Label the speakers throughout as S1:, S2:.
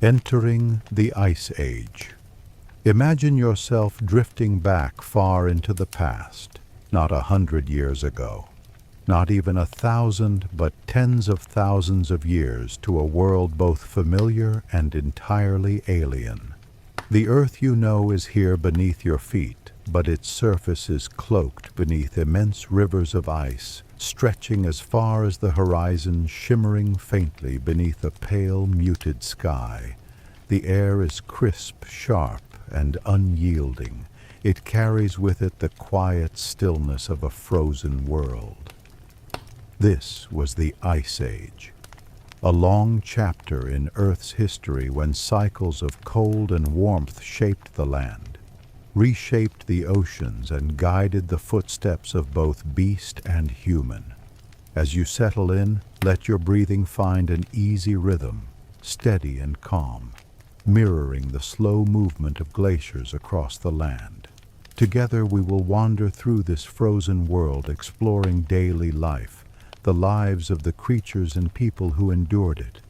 S1: Entering the Ice Age. Imagine yourself drifting back far into the past, not 100 years ago, not even 1,000, but tens of thousands of years, to a world both familiar and entirely alien. The Earth you know is here beneath your feet, but its surface is cloaked beneath immense rivers of ice, stretching as far as the horizon, shimmering faintly beneath a pale, muted sky. The air is crisp, sharp, and unyielding. It carries with it the quiet stillness of a frozen world. This was the Ice Age, a long chapter in Earth's history when cycles of cold and warmth shaped the land, reshaped the oceans, and guided the footsteps of both beast and human. As you settle in, let your breathing find an easy rhythm, steady and calm, mirroring the slow movement of glaciers across the land. Together we will wander through this frozen world, exploring daily life, the lives of the creatures and people who endured it,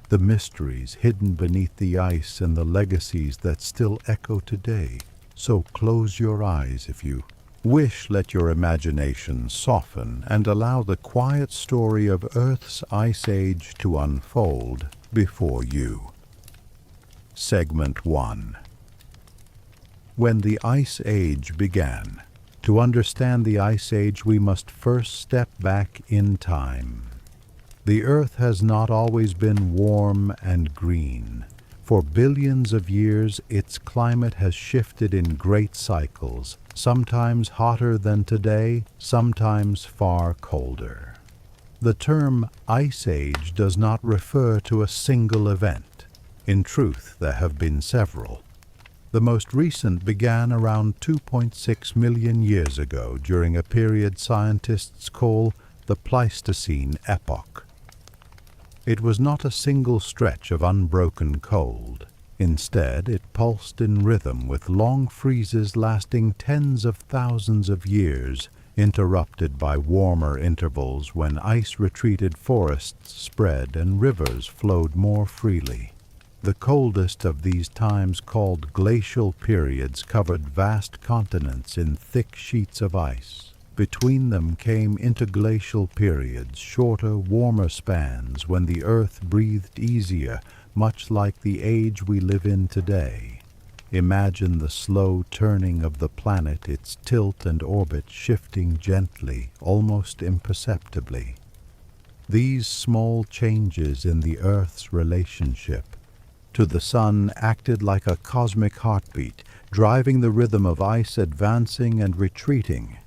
S1: the mysteries hidden beneath the ice, and the legacies that still echo today. So close your eyes if you wish, let your imagination soften, and allow the quiet story of Earth's Ice Age to unfold before you. Segment 1. When the Ice Age began. To understand the Ice Age, we must first step back in time. The Earth has not always been warm and green. For billions of years, its climate has shifted in great cycles, sometimes hotter than today, sometimes far colder. The term Ice Age does not refer to a single event. In truth, there have been several. The most recent began around 2.6 million years ago, during a period scientists call the Pleistocene epoch. It was not a single stretch of unbroken cold. Instead, it pulsed in rhythm, with long freezes lasting tens of thousands of years, interrupted by warmer intervals when ice-retreated forests spread and rivers flowed more freely. The coldest of these times, called glacial periods, covered vast continents in thick sheets of ice. Between them came interglacial periods, shorter, warmer spans when the Earth breathed easier, much like the age we live in today. Imagine the slow turning of the planet, its tilt and orbit shifting gently, almost imperceptibly. These small changes in the Earth's relationship to the Sun acted like a cosmic heartbeat, driving the rhythm of ice advancing and retreating.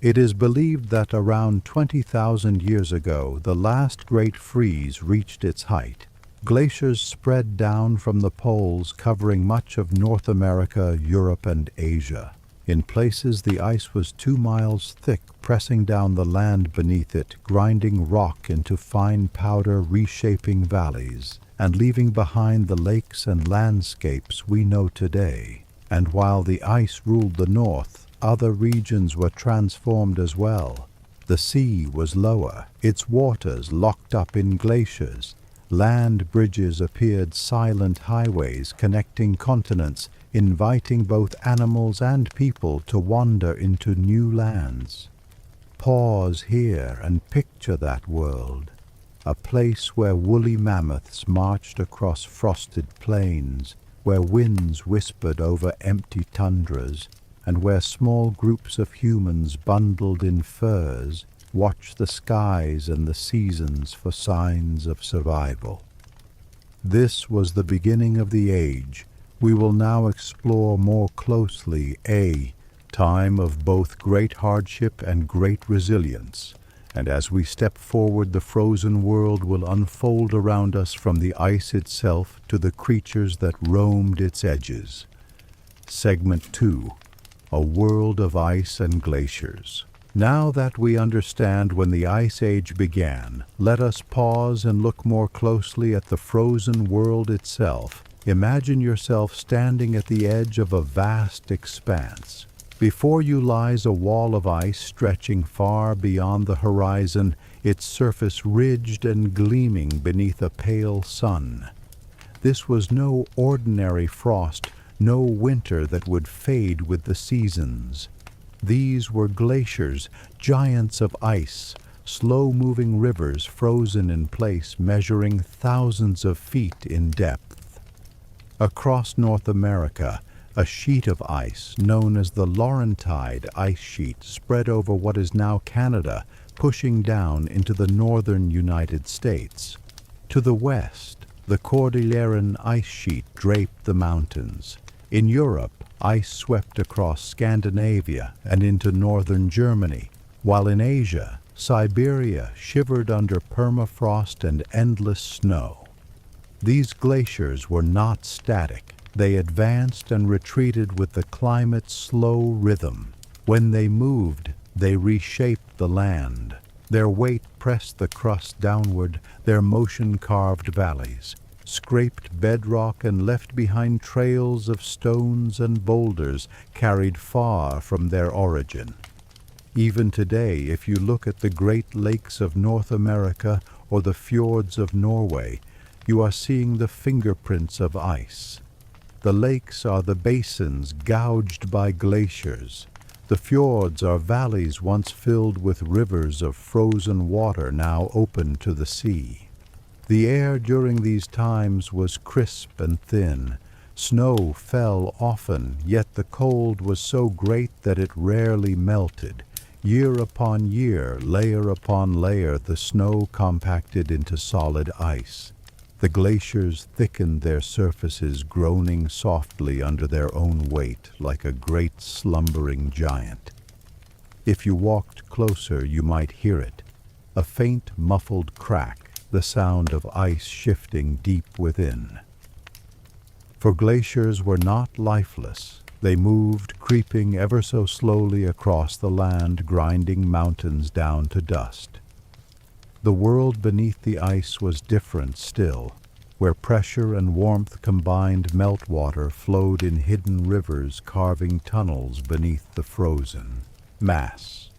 S1: It is believed that around 20,000 years ago, the last great freeze reached its height. Glaciers spread down from the poles, covering much of North America, Europe, and Asia. In places, the ice was 2 miles thick, pressing down the land beneath it, grinding rock into fine powder, reshaping valleys, and leaving behind the lakes and landscapes we know today. And while the ice ruled the north, other regions were transformed as well. The sea was lower, its waters locked up in glaciers. Land bridges appeared, silent highways connecting continents, inviting both animals and people to wander into new lands. Pause here and picture that world. A place where woolly mammoths marched across frosted plains, where winds whispered over empty tundras, and where small groups of humans bundled in furs watched the skies and the seasons for signs of survival. This was the beginning of the age. We will now explore more closely a time of both great hardship and great resilience. And as we step forward, the frozen world will unfold around us, from the ice itself to the creatures that roamed its edges. Segment 2. A world of ice and glaciers. Now that we understand when the Ice Age began, let us pause and look more closely at the frozen world itself. Imagine yourself standing at the edge of a vast expanse. Before you lies a wall of ice stretching far beyond the horizon, its surface ridged and gleaming beneath a pale sun. This was no ordinary frost, no winter that would fade with the seasons. These were glaciers, giants of ice, slow-moving rivers frozen in place, measuring thousands of feet in depth. Across North America, a sheet of ice, known as the Laurentide ice sheet, spread over what is now Canada, pushing down into the northern United States. To the west, the Cordilleran ice sheet draped the mountains. In Europe, ice swept across Scandinavia and into northern Germany, while in Asia, Siberia shivered under permafrost and endless snow. These glaciers were not static. They advanced and retreated with the climate's slow rhythm. When they moved, they reshaped the land. Their weight pressed the crust downward, their motion carved valleys, scraped bedrock and left behind trails of stones and boulders carried far from their origin. Even today, if you look at the Great Lakes of North America or the fjords of Norway, you are seeing the fingerprints of ice. The lakes are the basins gouged by glaciers. The fjords are valleys once filled with rivers of frozen water now open to the sea. The air during these times was crisp and thin. Snow fell often, yet the cold was so great that it rarely melted. Year upon year, layer upon layer, the snow compacted into solid ice. The glaciers thickened their surfaces, groaning softly under their own weight like a great slumbering giant. If you walked closer, you might hear it, a faint muffled crack, the sound of ice shifting deep within. For glaciers were not lifeless. They moved, creeping ever so slowly across the land, grinding mountains down to dust. The world beneath the ice was different still, where pressure and warmth combined. Meltwater flowed in hidden rivers, carving tunnels beneath the frozen mass.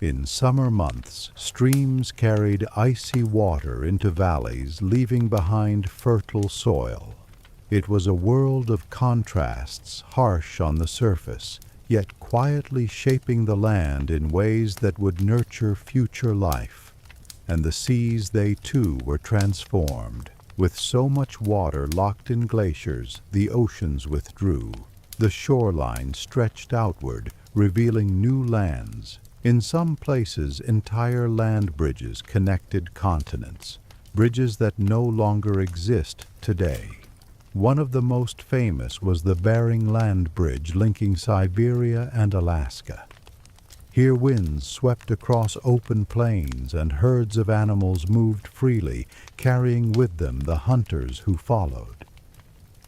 S1: In summer months, streams carried icy water into valleys, leaving behind fertile soil. It was a world of contrasts, harsh on the surface, yet quietly shaping the land in ways that would nurture future life. And the seas, they too were transformed. With so much water locked in glaciers, the oceans withdrew. The shoreline stretched outward, revealing new lands. In some places, entire land bridges connected continents, bridges that no longer exist today. One of the most famous was the Bering Land Bridge linking Siberia and Alaska. Here winds swept across open plains and herds of animals moved freely, carrying with them the hunters who followed.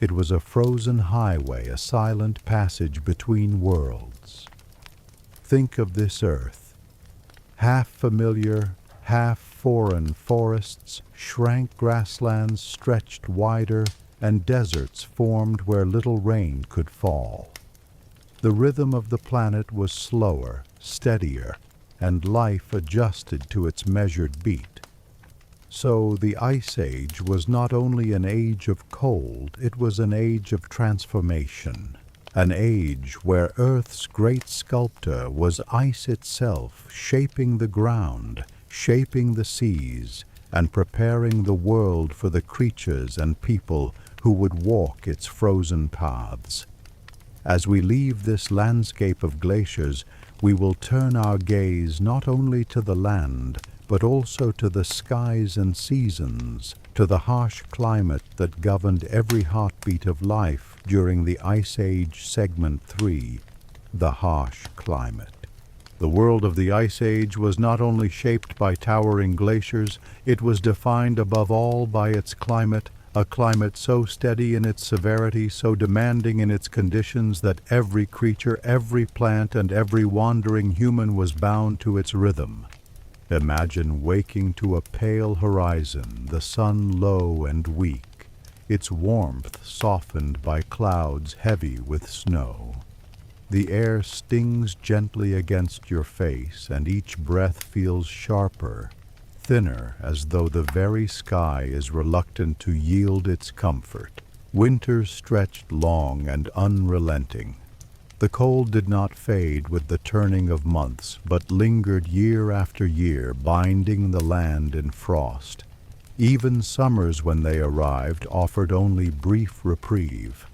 S1: It was a frozen highway, a silent passage between worlds. Think of this earth. Half familiar, half foreign forests, shrank grasslands stretched wider, and deserts formed where little rain could fall. The rhythm of the planet was slower, steadier, and life adjusted to its measured beat. So the Ice Age was not only an age of cold, it was an age of transformation, an age where Earth's great sculptor was ice itself, shaping the ground, shaping the seas, and preparing the world for the creatures and people who would walk its frozen paths. As we leave this landscape of glaciers, we will turn our gaze not only to the land, but also to the skies and seasons, to the harsh climate that governed every heartbeat of life during the Ice Age Segment 3, the harsh climate. The world of the Ice Age was not only shaped by towering glaciers, it was defined above all by its climate, a climate so steady in its severity, so demanding in its conditions that every creature, every plant, and every wandering human was bound to its rhythm. Imagine waking to a pale horizon, the sun low and weak, its warmth softened by clouds heavy with snow. The air stings gently against your face, and each breath feels sharper, thinner as though the very sky is reluctant to yield its comfort. Winter stretched long and unrelenting. The cold did not fade with the turning of months, but lingered year after year, binding the land in frost. Even summers, when they arrived, offered only brief reprieve.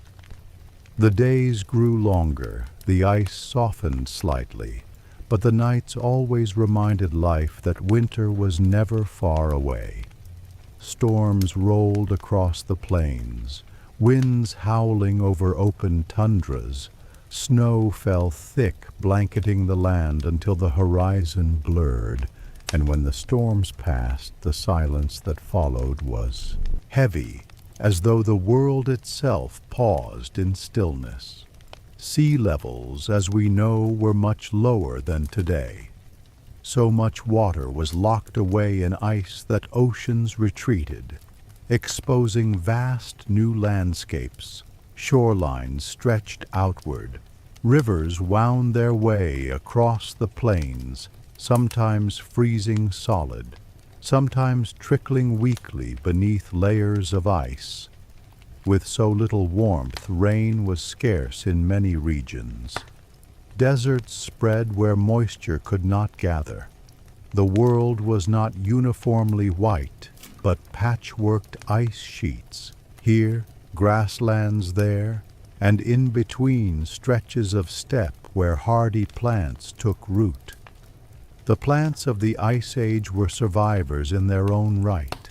S1: The days grew longer, the ice softened slightly, but the nights always reminded life that winter was never far away. Storms rolled across the plains, winds howling over open tundras. Snow fell thick, blanketing the land until the horizon blurred, and when the storms passed, the silence that followed was heavy, as though the world itself paused in stillness. Sea levels, as we know, were much lower than today. So much water was locked away in ice that oceans retreated, exposing vast new landscapes. Shorelines stretched outward. Rivers wound their way across the plains, sometimes freezing solid, sometimes trickling weakly beneath layers of ice. With so little warmth, rain was scarce in many regions. Deserts spread where moisture could not gather. The world was not uniformly white, but patchworked ice sheets. Here, grasslands there, and in between stretches of steppe where hardy plants took root. The plants of the Ice Age were survivors in their own right.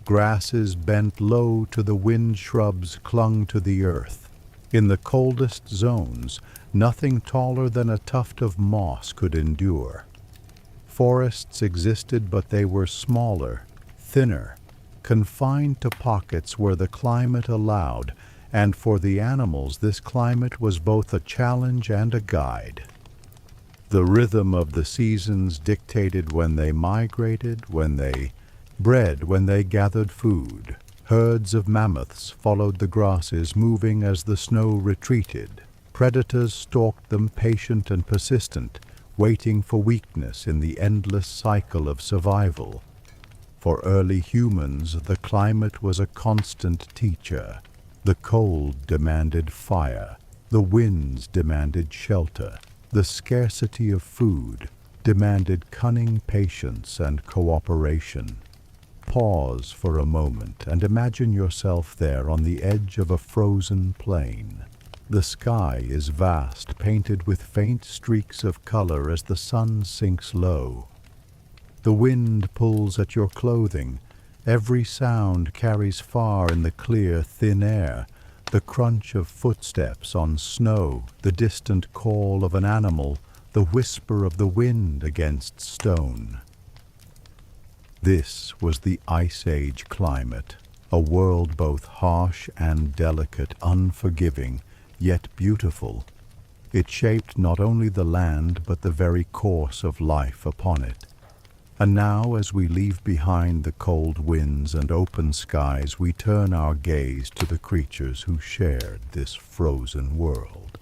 S1: Grasses bent low to the wind, shrubs clung to the earth. In the coldest zones, nothing taller than a tuft of moss could endure. Forests existed, but they were smaller, thinner, confined to pockets where the climate allowed, and for the animals this climate was both a challenge and a guide. The rhythm of the seasons dictated when they migrated, when they bred, when they gathered food. Herds of mammoths followed the grasses, moving as the snow retreated. Predators stalked them, patient and persistent, waiting for weakness in the endless cycle of survival. For early humans, the climate was a constant teacher. The cold demanded fire, the winds demanded shelter, the scarcity of food demanded cunning patience and cooperation. Pause for a moment and imagine yourself there on the edge of a frozen plain. The sky is vast, painted with faint streaks of color as the sun sinks low. The wind pulls at your clothing. Every sound carries far in the clear, thin air. The crunch of footsteps on snow, the distant call of an animal, the whisper of the wind against stone. This was the Ice Age climate, a world both harsh and delicate, unforgiving, yet beautiful. It shaped not only the land, but the very course of life upon it. And now, as we leave behind the cold winds and open skies, we turn our gaze to the creatures who shared this frozen world.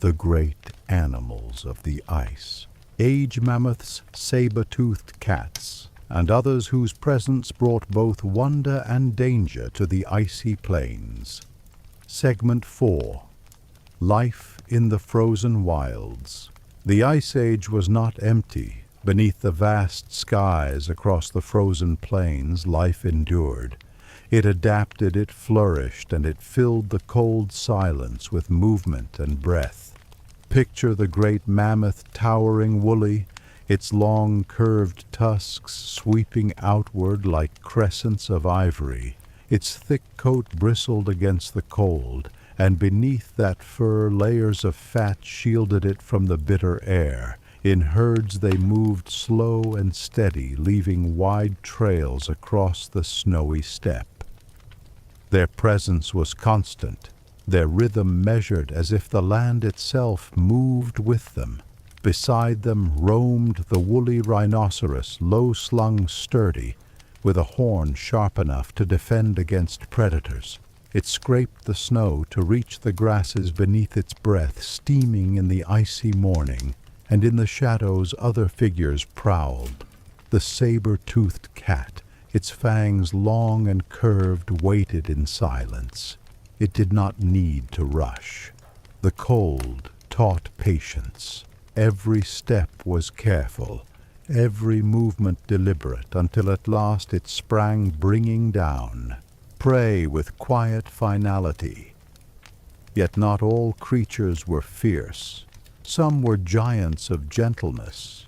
S1: The great animals of the ice. Age mammoths, saber-toothed cats, and others whose presence brought both wonder and danger to the icy plains. Segment 4. Life in the frozen wilds. The Ice Age was not empty. Beneath the vast skies across the frozen plains, life endured. It adapted, it flourished, and it filled the cold silence with movement and breath. Picture the great mammoth towering woolly, its long curved tusks sweeping outward like crescents of ivory. Its thick coat bristled against the cold, and beneath that fur layers of fat shielded it from the bitter air. In herds they moved slow and steady, leaving wide trails across the snowy steppe. Their presence was constant, their rhythm measured as if the land itself moved with them. Beside them roamed the woolly rhinoceros, low-slung, sturdy, with a horn sharp enough to defend against predators. It scraped the snow to reach the grasses beneath its breath, steaming in the icy morning. And in the shadows other figures prowled. The saber-toothed cat, its fangs long and curved, waited in silence. It did not need to rush. The cold taught patience. Every step was careful, every movement deliberate, until at last it sprang bringing down, prey with quiet finality. Yet not all creatures were fierce. Some were giants of gentleness.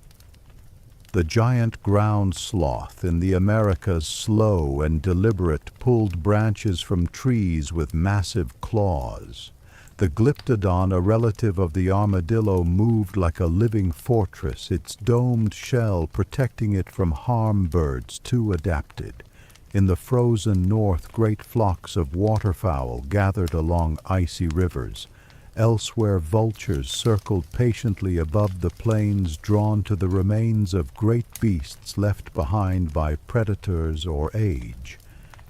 S1: The giant ground sloth in the Americas, slow and deliberate, pulled branches from trees with massive claws. The glyptodon, a relative of the armadillo, moved like a living fortress, its domed shell protecting it from harm birds too adapted. In the frozen north, great flocks of waterfowl gathered along icy rivers. Elsewhere, vultures circled patiently above the plains, drawn to the remains of great beasts left behind by predators or age.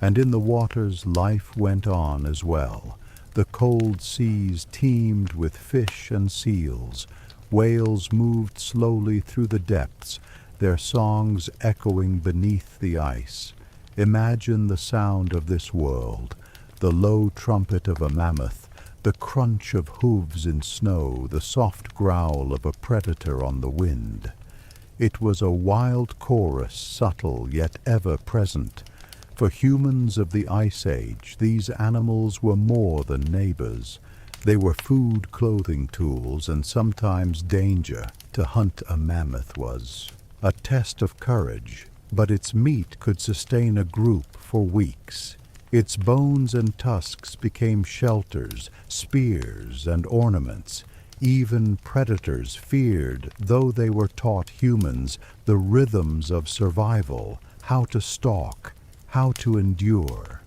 S1: And in the waters, life went on as well. The cold seas teemed with fish and seals. Whales moved slowly through the depths, their songs echoing beneath the ice. Imagine the sound of this world, the low trumpet of a mammoth, the crunch of hooves in snow, the soft growl of a predator on the wind. It was a wild chorus, subtle yet ever present. For humans of the Ice Age, these animals were more than neighbors. They were food, clothing tools, and sometimes danger. To hunt a mammoth was a test of courage, but its meat could sustain a group for weeks. Its bones and tusks became shelters, spears, and ornaments. Even predators feared, though they were taught humans the rhythms of survival, how to stalk, how to endure.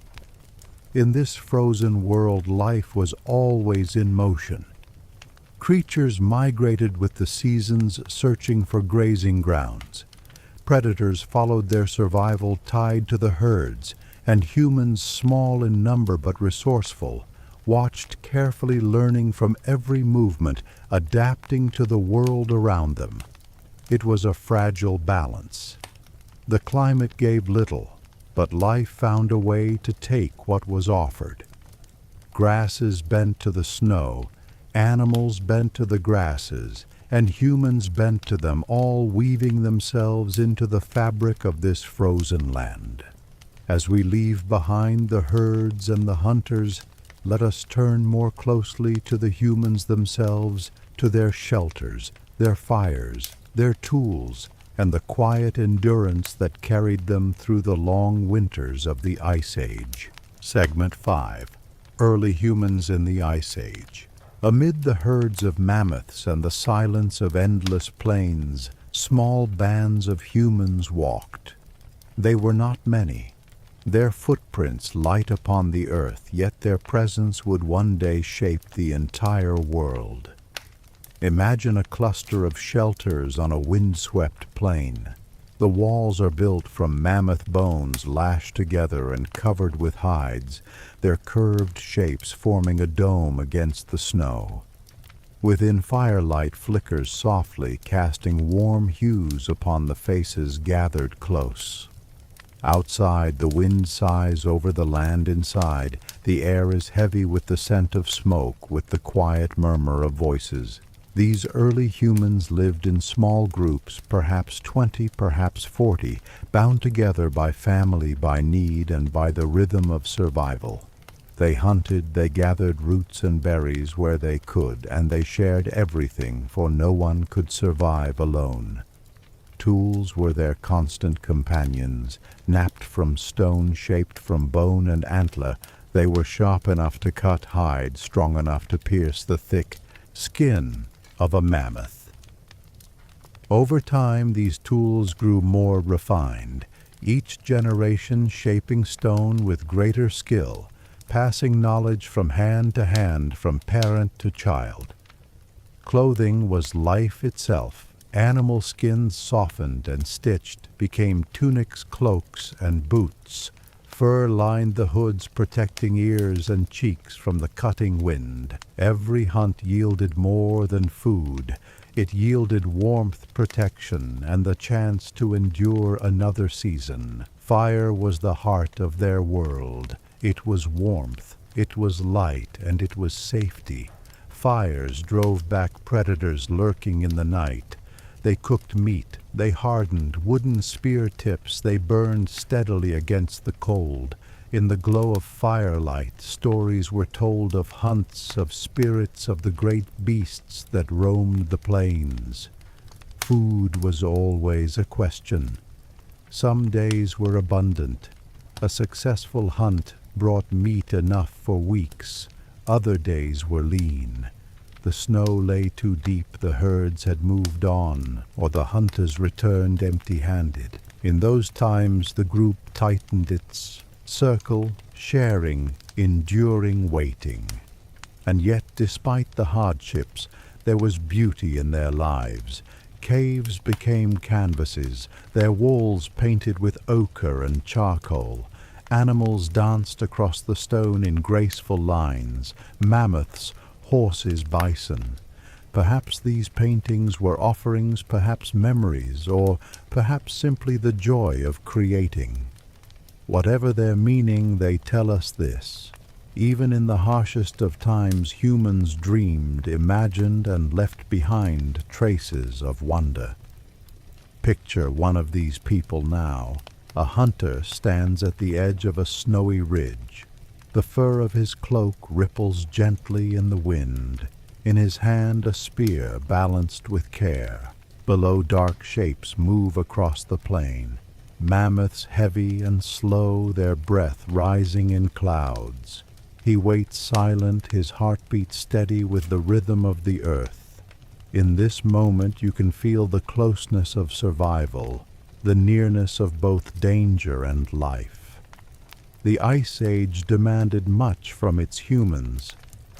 S1: In this frozen world, life was always in motion. Creatures migrated with the seasons, searching for grazing grounds. Predators followed their survival tied to the herds, and humans, small in number but resourceful, watched carefully, learning from every movement, adapting to the world around them. It was a fragile balance. The climate gave little, but life found a way to take what was offered. Grasses bent to the snow, animals bent to the grasses, and humans bent to them, all weaving themselves into the fabric of this frozen land. As we leave behind the herds and the hunters, let us turn more closely to the humans themselves, to their shelters, their fires, their tools, and the quiet endurance that carried them through the long winters of the Ice Age. Segment 5. Early Humans in the Ice Age. Amid the herds of mammoths and the silence of endless plains, small bands of humans walked. They were not many. Their footprints light upon the earth, yet their presence would one day shape the entire world. Imagine a cluster of shelters on a windswept plain. The walls are built from mammoth bones lashed together and covered with hides, their curved shapes forming a dome against the snow. Within, firelight flickers softly, casting warm hues upon the faces gathered close. Outside, the wind sighs over the land inside. The air is heavy with the scent of smoke, with the quiet murmur of voices. These early humans lived in small groups, perhaps 20, perhaps 40, bound together by family, by need, and by the rhythm of survival. They hunted, they gathered roots and berries where they could, and they shared everything, for no one could survive alone. Tools were their constant companions, knapped from stone, shaped from bone and antler. They were sharp enough to cut hide, strong enough to pierce the thick skin of a mammoth. Over time, these tools grew more refined, each generation shaping stone with greater skill, passing knowledge from hand to hand, from parent to child. Clothing was life itself. Animal skins softened and stitched became tunics, cloaks, and boots. Fur lined the hoods, protecting ears and cheeks from the cutting wind. Every hunt yielded more than food. It yielded warmth, protection, and the chance to endure another season. Fire was the heart of their world. It was warmth, it was light, and it was safety. Fires drove back predators lurking in the night. They cooked meat, they hardened wooden spear tips, they burned steadily against the cold. In the glow of firelight, stories were told of hunts, of spirits, of the great beasts that roamed the plains. Food was always a question. Some days were abundant. A successful hunt brought meat enough for weeks. Other days were lean. The snow lay too deep, the herds had moved on, or the hunters returned empty-handed. In those times the group tightened its circle, sharing, enduring, waiting. And yet, despite the hardships, there was beauty in their lives. Caves became canvases, their walls painted with ochre and charcoal. Animals danced across the stone in graceful lines, mammoths, horses, bison. Perhaps these paintings were offerings, perhaps memories, or perhaps simply the joy of creating. Whatever their meaning, they tell us this: even in the harshest of times, humans dreamed, imagined, and left behind traces of wonder. Picture one of these people now. A hunter stands at the edge of a snowy ridge. The fur of his cloak ripples gently in the wind. In his hand a spear balanced with care. Below, dark shapes move across the plain. Mammoths heavy and slow, their breath rising in clouds. He waits silent, his heartbeat steady with the rhythm of the earth. In this moment you can feel the closeness of survival, the nearness of both danger and life. The Ice Age demanded much from its humans,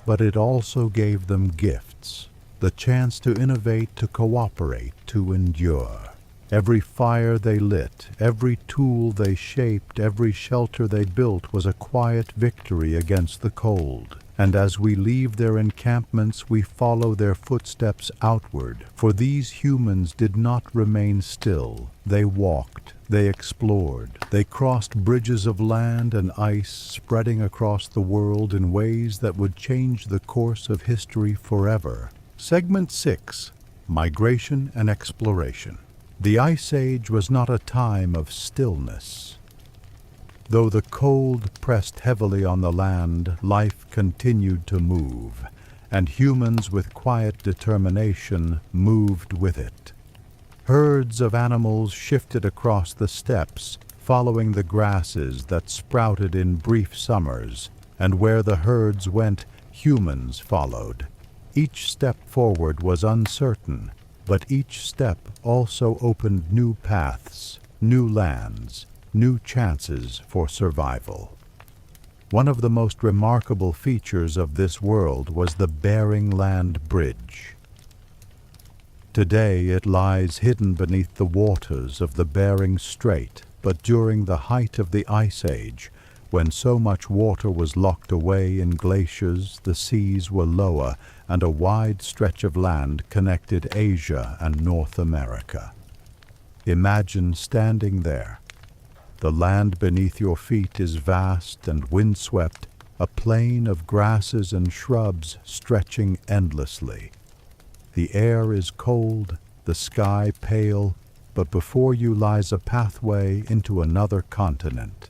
S1: but it also gave them gifts, the chance to innovate, to cooperate, to endure. Every fire they lit, every tool they shaped, every shelter they built was a quiet victory against the cold. And as we leave their encampments, we follow their footsteps outward, for these humans did not remain still. They walked, they explored, they crossed bridges of land and ice, spreading across the world in ways that would change the course of history forever. Segment 6: Migration and Exploration. The Ice Age was not a time of stillness. Though the cold pressed heavily on the land, life continued to move, and humans with quiet determination moved with it. Herds of animals shifted across the steppes, following the grasses that sprouted in brief summers, and where the herds went, humans followed. Each step forward was uncertain, but each step also opened new paths, new lands, new chances for survival. One of the most remarkable features of this world was the Bering Land Bridge. Today it lies hidden beneath the waters of the Bering Strait, but during the height of the Ice Age, when so much water was locked away in glaciers, the seas were lower, and a wide stretch of land connected Asia and North America. Imagine standing there. The land beneath your feet is vast and windswept, a plain of grasses and shrubs stretching endlessly. The air is cold, the sky pale, but before you lies a pathway into another continent.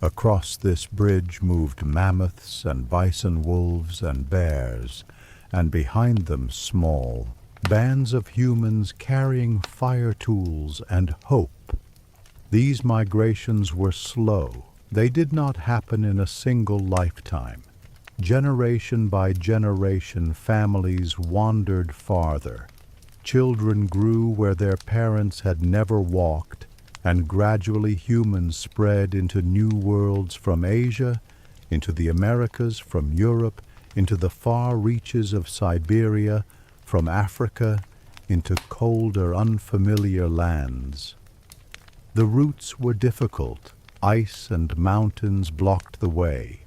S1: Across this bridge moved mammoths and bison, wolves and bears, and behind them small bands of humans carrying fire tools and hope. These migrations were slow. They did not happen in a single lifetime. Generation by generation, families wandered farther. Children grew where their parents had never walked, and gradually humans spread into new worlds, from Asia, into the Americas, from Europe, into the far reaches of Siberia, from Africa, into colder, unfamiliar lands. The routes were difficult. Ice and mountains blocked the way.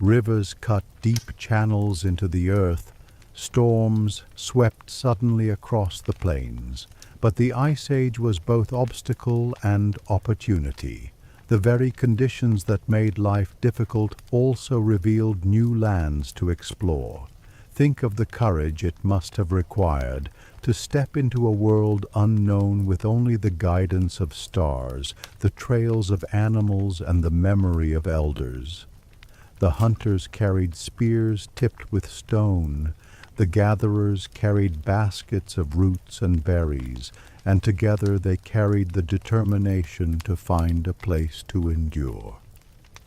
S1: Rivers cut deep channels into the earth, Storms swept suddenly across the plains, but the Ice Age was both obstacle and opportunity. The very conditions that made life difficult also revealed new lands to explore. Think of the courage it must have required to step into a world unknown with only the guidance of stars, the trails of animals, and the memory of elders. The hunters carried spears tipped with stone. The gatherers carried baskets of roots and berries, and together they carried the determination to find a place to endure.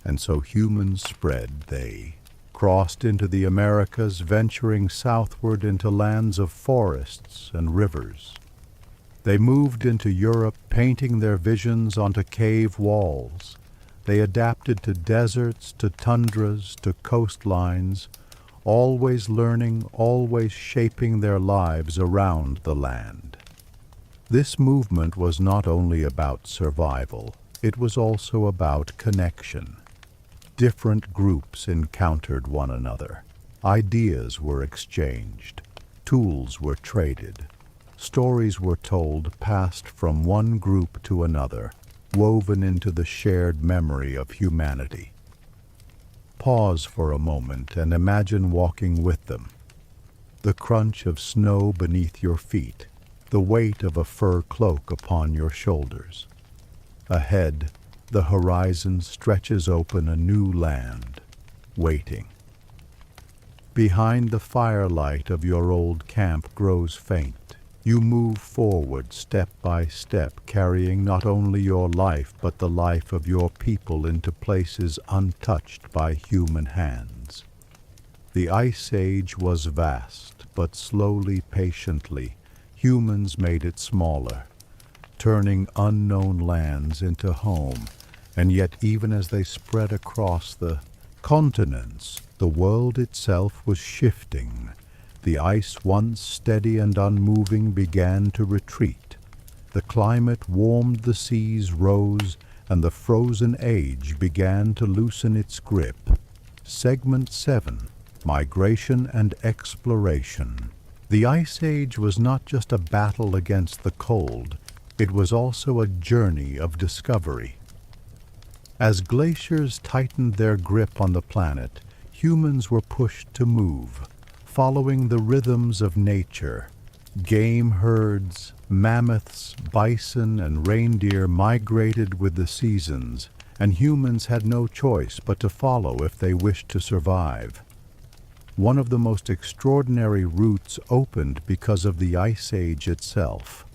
S1: And so humans spread. They crossed into the Americas, venturing southward into lands of forests and rivers. They moved into Europe, painting their visions onto cave walls. They adapted to deserts, to tundras, to coastlines, always learning, always shaping their lives around the land. This movement was not only about survival, it was also about connection. Different groups encountered one another. Ideas were exchanged. Tools were traded. Stories were told, passed from one group to another, woven into the shared memory of humanity. Pause for a moment and imagine walking with them. The crunch of snow beneath your feet, the weight of a fur cloak upon your shoulders. Ahead, the horizon stretches open a new land, waiting. Behind the firelight of your old camp grows faint. You move forward step by step, carrying not only your life but the life of your people into places untouched by human hands. The Ice Age was vast, but slowly, patiently, humans made it smaller, turning unknown lands into home. And yet even as they spread across the continents, the world itself was shifting. The ice, once steady and unmoving, began to retreat. The climate warmed, the seas rose, and the frozen age began to loosen its grip. Segment 7. Migration and Exploration. The Ice Age was not just a battle against the cold, it was also a journey of discovery. As glaciers tightened their grip on the planet, humans were pushed to move, following the rhythms of nature. Game herds, mammoths, bison, and reindeer migrated with the seasons, and humans had no choice but to follow if they wished to survive. One of the most extraordinary routes opened because of the Ice Age itself.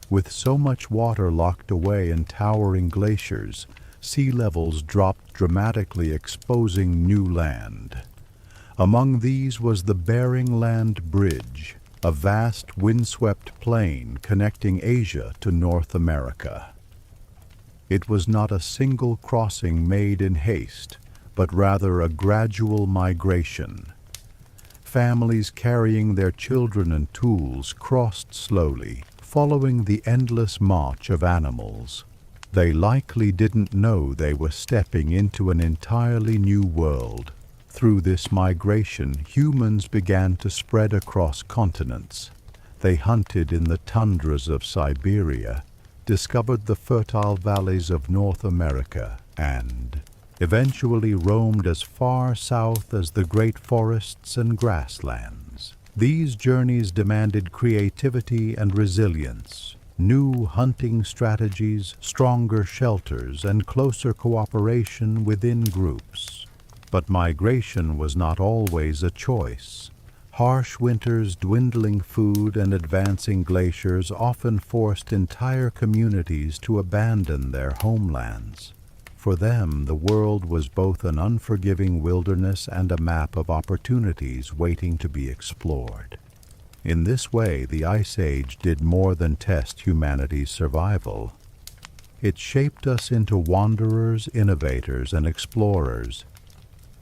S1: With so much water locked away in towering glaciers, sea levels dropped dramatically, exposing new land. Among these was the Bering Land Bridge, a vast windswept plain connecting Asia to North America. It was not a single crossing made in haste, but rather a gradual migration. Families carrying their children and tools crossed slowly, following the endless march of animals. They likely didn't know they were stepping into an entirely new world. Through this migration, humans began to spread across continents. They hunted in the tundras of Siberia, discovered the fertile valleys of North America, and eventually roamed as far south as the great forests and grasslands. These journeys demanded creativity and resilience. New hunting strategies, stronger shelters, and closer cooperation within groups. But migration was not always a choice. Harsh winters, dwindling food, and advancing glaciers often forced entire communities to abandon their homelands. For them, the world was both an unforgiving wilderness and a map of opportunities waiting to be explored. In this way, the Ice Age did more than test humanity's survival. It shaped us into wanderers, innovators, and explorers.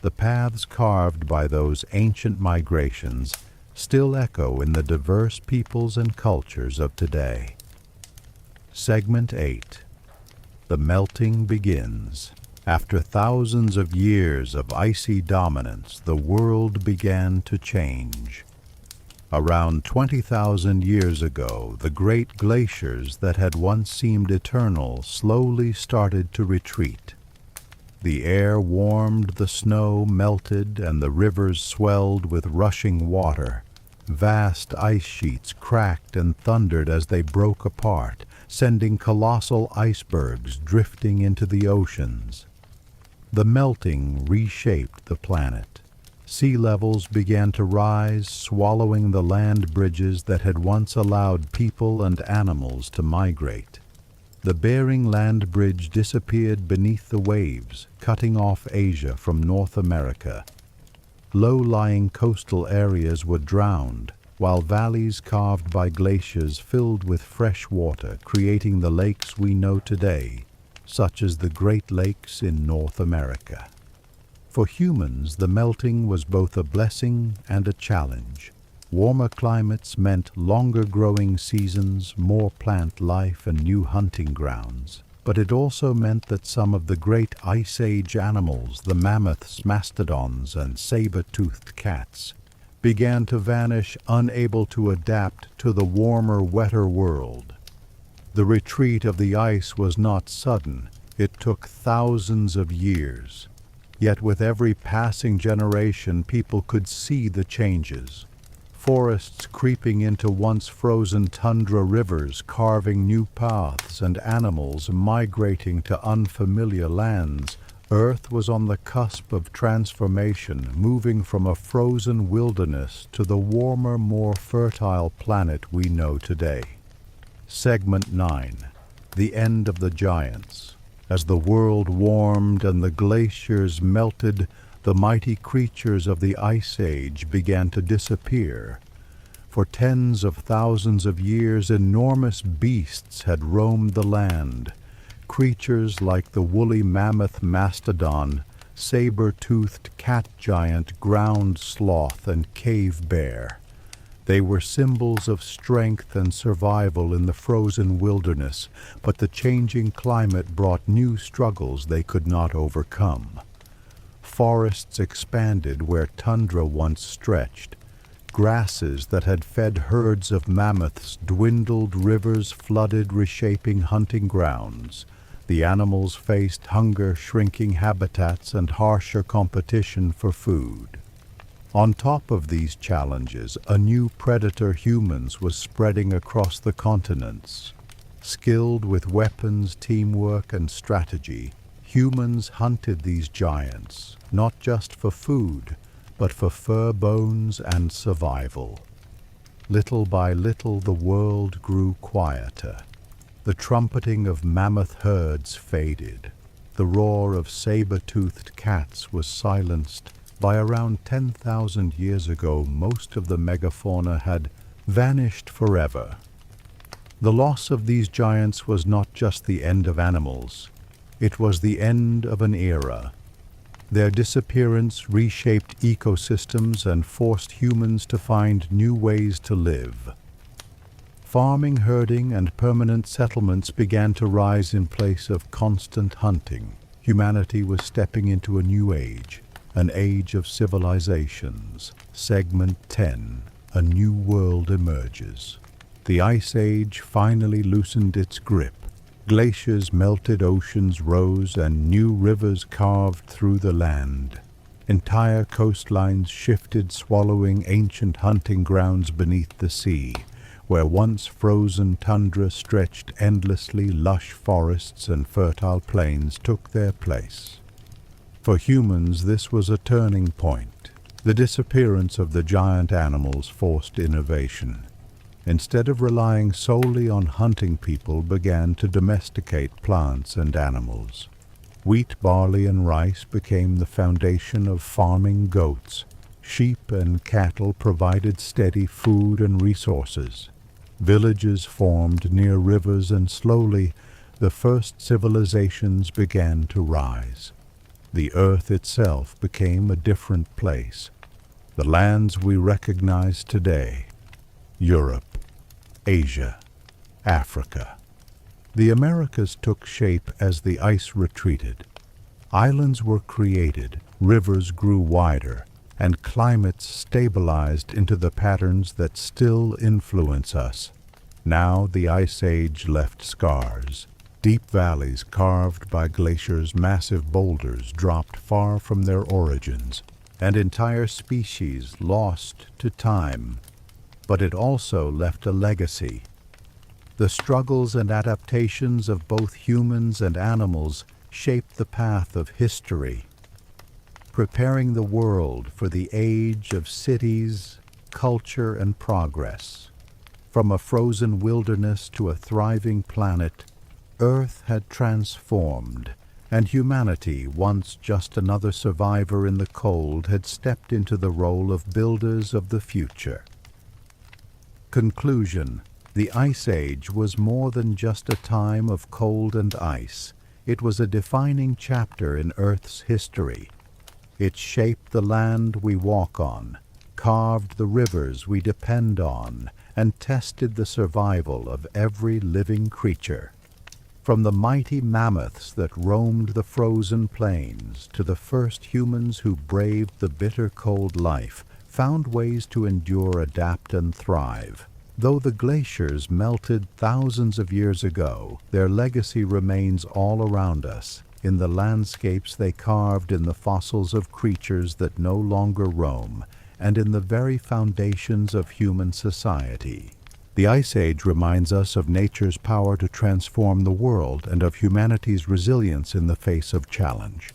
S1: The paths carved by those ancient migrations still echo in the diverse peoples and cultures of today. Segment 8. The melting begins. After thousands of years of icy dominance, the world began to change. Around 20,000 years ago, the great glaciers that had once seemed eternal slowly started to retreat. The air warmed, the snow melted, and the rivers swelled with rushing water. Vast ice sheets cracked and thundered as they broke apart, sending colossal icebergs drifting into the oceans. The melting reshaped the planet. Sea levels began to rise, swallowing the land bridges that had once allowed people and animals to migrate. The Bering Land Bridge disappeared beneath the waves, cutting off Asia from North America. Low-lying coastal areas were drowned, while valleys carved by glaciers filled with fresh water, creating the lakes we know today, such as the Great Lakes in North America. For humans, the melting was both a blessing and a challenge. Warmer climates meant longer growing seasons, more plant life, and new hunting grounds. But it also meant that some of the great Ice Age animals, the mammoths, mastodons, and saber-toothed cats, began to vanish, unable to adapt to the warmer, wetter world. The retreat of the ice was not sudden. It took thousands of years. Yet with every passing generation, people could see the changes. Forests creeping into once frozen tundra rivers, carving new paths, and animals migrating to unfamiliar lands. Earth was on the cusp of transformation, moving from a frozen wilderness to the warmer, more fertile planet we know today. Segment 9. The End of the Giants. As the world warmed and the glaciers melted, the mighty creatures of the Ice Age began to disappear. For tens of thousands of years, enormous beasts had roamed the land. Creatures like the woolly mammoth mastodon, saber-toothed cat giant, ground sloth, and cave bear. They were symbols of strength and survival in the frozen wilderness, but the changing climate brought new struggles they could not overcome. Forests expanded where tundra once stretched. Grasses that had fed herds of mammoths dwindled, rivers flooded, reshaping hunting grounds. The animals faced hunger, shrinking habitats, and harsher competition for food. On top of these challenges, a new predator, humans, was spreading across the continents. Skilled with weapons, teamwork, and strategy, humans hunted these giants, not just for food, but for fur bones and survival. Little by little, the world grew quieter. The trumpeting of mammoth herds faded. The roar of saber-toothed cats was silenced. By around 10,000 years ago, most of the megafauna had vanished forever. The loss of these giants was not just the end of animals. It was the end of an era. Their disappearance reshaped ecosystems and forced humans to find new ways to live. Farming, herding, and permanent settlements began to rise in place of constant hunting. Humanity was stepping into a new age, an age of civilizations. Segment 10. A new world emerges. The Ice Age finally loosened its grip. Glaciers melted, oceans rose, and new rivers carved through the land. Entire coastlines shifted, swallowing ancient hunting grounds beneath the sea. Where once frozen tundra stretched endlessly, lush forests and fertile plains took their place. For humans, this was a turning point. The disappearance of the giant animals forced innovation. Instead of relying solely on hunting, people began to domesticate plants and animals. Wheat, barley, and rice became the foundation of farming. Goats, sheep, and cattle provided steady food and resources. Villages formed near rivers, and slowly the first civilizations began to rise. The earth itself became a different place. The lands we recognize today: Europe, Asia, Africa. The Americas took shape as the ice retreated. Islands were created, rivers grew wider, and climates stabilized into the patterns that still influence us. Now the Ice Age left scars. Deep valleys carved by glaciers, massive boulders dropped far from their origins, and entire species lost to time. But it also left a legacy. The struggles and adaptations of both humans and animals shaped the path of history, preparing the world for the age of cities, culture, and progress. From a frozen wilderness to a thriving planet, Earth had transformed, and humanity, once just another survivor in the cold, had stepped into the role of builders of the future. Conclusion: the Ice Age was more than just a time of cold and ice. It was a defining chapter in Earth's history. It shaped the land we walk on, carved the rivers we depend on, and tested the survival of every living creature. From the mighty mammoths that roamed the frozen plains to the first humans who braved the bitter cold life, found ways to endure, adapt, and thrive. Though the glaciers melted thousands of years ago, their legacy remains all around us, in the landscapes they carved, in the fossils of creatures that no longer roam, and in the very foundations of human society. The Ice Age reminds us of nature's power to transform the world and of humanity's resilience in the face of challenge.